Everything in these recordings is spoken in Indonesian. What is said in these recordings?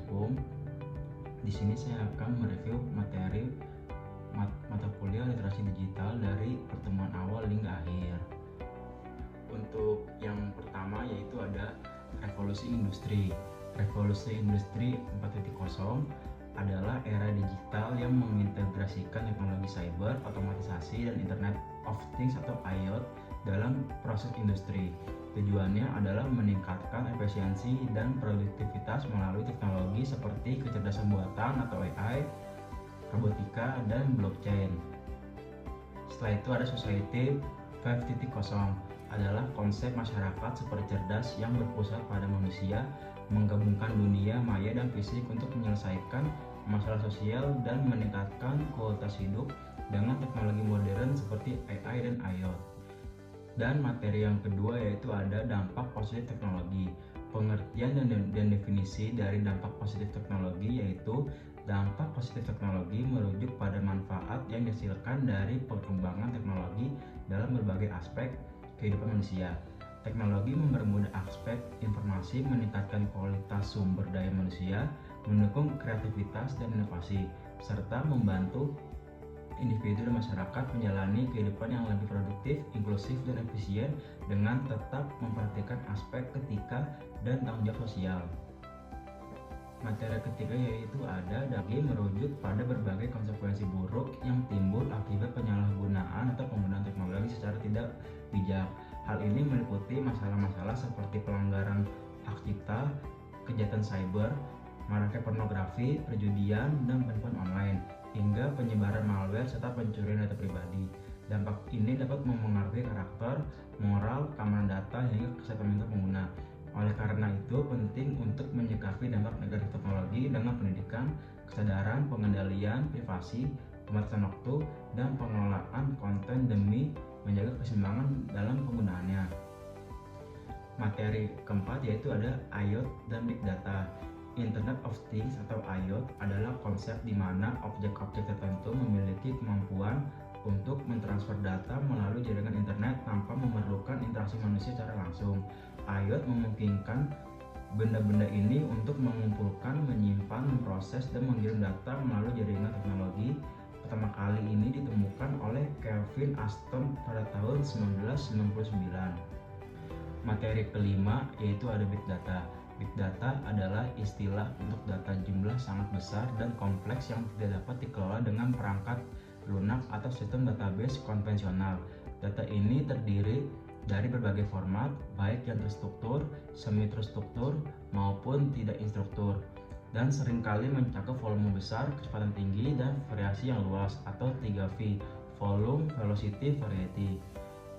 Hukum. Di sini saya akan mereview materi mata kuliah literasi digital dari pertemuan awal hingga akhir. Untuk yang pertama yaitu ada revolusi industri. Revolusi industri 4.0 adalah era digital yang mengintegrasikan teknologi cyber, otomatisasi, dan Internet of Things atau IoT dalam proses industri. Tujuannya adalah meningkatkan efisiensi dan produktivitas melalui teknologi seperti kecerdasan buatan atau AI, robotika, dan blockchain. Setelah itu ada Society 5.0, adalah konsep masyarakat super cerdas yang berpusat pada manusia, menggabungkan dunia maya dan fisik untuk menyelesaikan masalah sosial dan meningkatkan kualitas hidup dengan teknologi modern seperti AI dan IoT. Dan materi yang kedua yaitu ada dampak positif teknologi. Pengertian dan definisi dari dampak positif teknologi yaitu dampak positif teknologi merujuk pada manfaat yang dihasilkan dari perkembangan teknologi dalam berbagai aspek kehidupan manusia. Teknologi mempermudah aspek informasi, meningkatkan kualitas sumber daya manusia, mendukung kreativitas dan inovasi, serta membantu individu dan masyarakat menjalani kehidupan yang lebih produktif, inklusif, dan efisien dengan tetap memperhatikan aspek etika dan tanggung jawab sosial. Materi ketiga yaitu ada daging merujuk pada berbagai konsekuensi buruk yang timbul akibat penyalahgunaan atau penggunaan teknologi secara tidak bijak. Hal ini meliputi masalah-masalah seperti pelanggaran hak cipta, kejahatan cyber, maraknya pornografi, perjudian, dan penipuan online, hingga penyebaran malware serta pencurian data pribadi. Dampak ini dapat mempengaruhi karakter, moral, keamanan data, hingga kesehatan mental pengguna. Oleh karena itu, penting untuk menyikapi dampak negatif teknologi dengan pendidikan, kesadaran, pengendalian privasi, pembatasan waktu, dan pengelolaan konten demi menjaga keseimbangan dalam penggunaannya. Materi keempat yaitu ada IoT dan Big Data. Internet of Things atau IoT adalah konsep di mana objek-objek tertentu memiliki kemampuan untuk mentransfer data melalui jaringan internet tanpa memerlukan interaksi manusia secara langsung. IoT memungkinkan benda-benda ini untuk mengumpulkan, menyimpan, memproses, dan mengirim data melalui jaringan teknologi. Pertama kali ini ditemukan oleh Kelvin Aston pada tahun 1999. Materi kelima yaitu ada Big Data. Big Data adalah istilah untuk data jumlah sangat besar dan kompleks yang tidak dapat dikelola dengan perangkat lunak atau sistem database konvensional. Data ini terdiri dari berbagai format, baik yang terstruktur, semi-terstruktur, maupun tidak instruktur, dan seringkali mencakup volume besar, kecepatan tinggi, dan variasi yang luas atau 3V, volume, velocity, variety.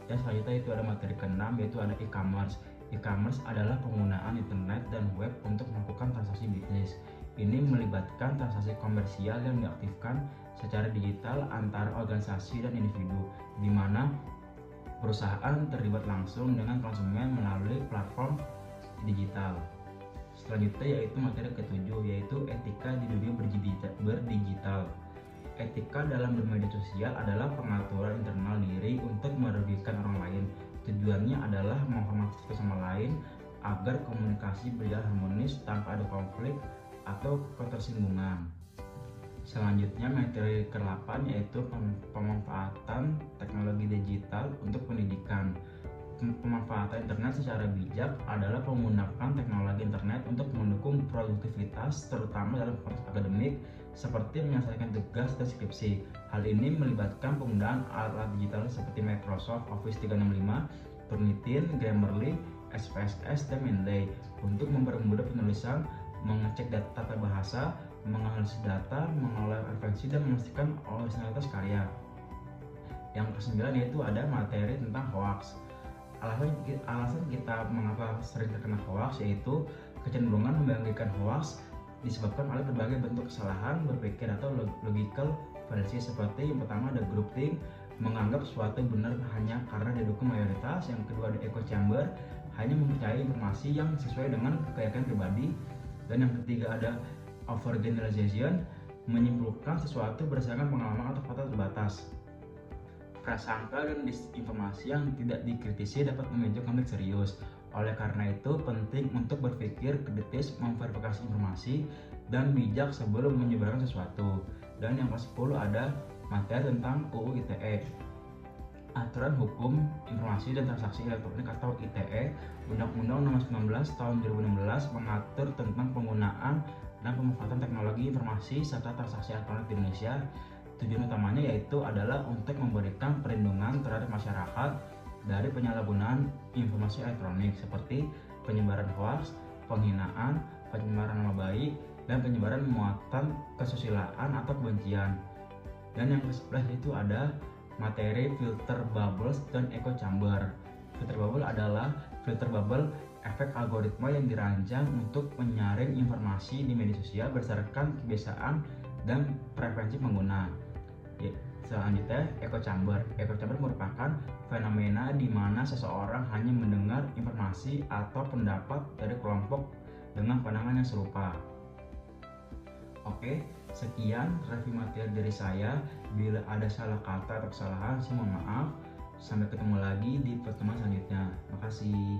Dan selanjutnya itu ada materi keenam yaitu ada e-commerce. E-commerce adalah penggunaan internet dan web untuk melakukan transaksi bisnis. Ini melibatkan transaksi komersial yang diaktifkan secara digital antara organisasi dan individu, di mana perusahaan terlibat langsung dengan konsumen melalui platform digital. Selanjutnya yaitu materi ketujuh yaitu etika di dunia berdigital. Etika dalam bermedia sosial adalah pengaturan internal diri untuk merugikan orang lain. Tujuannya adalah menghormati satu sama lain agar komunikasi berjalan harmonis tanpa ada konflik atau ketersinggungan. Selanjutnya materi ke-8 yaitu pemanfaatan teknologi digital untuk pendidikan. Pemanfaatan internet secara bijak adalah menggunakan teknologi internet untuk mendukung produktivitas terutama dalam proses akademik seperti menyelesaikan tugas dan skripsi. Hal ini melibatkan penggunaan alat digital seperti Microsoft Office 365, Turnitin, Grammarly, SPSS, dan Mendeley untuk mempermudah penulisan, mengecek tata bahasa, menganalisis data, mengolah referensi, dan memastikan originalitas karya. Yang ke-9 yaitu ada materi tentang hoax. Alasan kita mengapa sering terkena hoax yaitu kecenderungan membagikan hoax disebabkan oleh berbagai bentuk kesalahan berpikir atau logical fallacy seperti yang pertama ada groupthink, menganggap sesuatu benar hanya karena didukung mayoritas. Yang kedua ada echo chamber, hanya mempercayai informasi yang sesuai dengan keyakinan pribadi. Dan yang ketiga ada overgeneralization, menyimpulkan sesuatu berdasarkan pengalaman atau fakta terbatas. Prasangka dan disinformasi yang tidak dikritisi dapat memicu konflik serius. Oleh karena itu, penting untuk berpikir kritis, memverifikasi informasi, dan bijak sebelum menyebarkan sesuatu. Dan yang ke-10 ada materi tentang UU ITE, Aturan Hukum Informasi dan Transaksi Elektronik atau ITE. Undang-Undang Nomor 19 Tahun 2016 mengatur tentang penggunaan dan pemanfaatan teknologi informasi serta transaksi elektronik di Indonesia. Tujuan utamanya yaitu adalah untuk memberikan perlindungan terhadap masyarakat dari penyalahgunaan informasi elektronik seperti penyebaran hoaks, penghinaan, pencemaran nama baik, dan penyebaran muatan kesusilaan atau kebencian. Dan yang ke-11 itu ada materi filter bubbles dan echo chamber. Filter bubble adalah filter bubble efek algoritma yang dirancang untuk menyaring informasi di media sosial berdasarkan kebiasaan dan preferensi pengguna. Selanjutnya, echo chamber. Echo chamber merupakan fenomena di mana seseorang hanya mendengar informasi atau pendapat dari kelompok dengan pandangan yang serupa. Oke, sekian review materi dari saya. Bila ada salah kata atau kesalahan, saya mohon maaf. Sampai ketemu lagi di pertemuan selanjutnya. Makasih.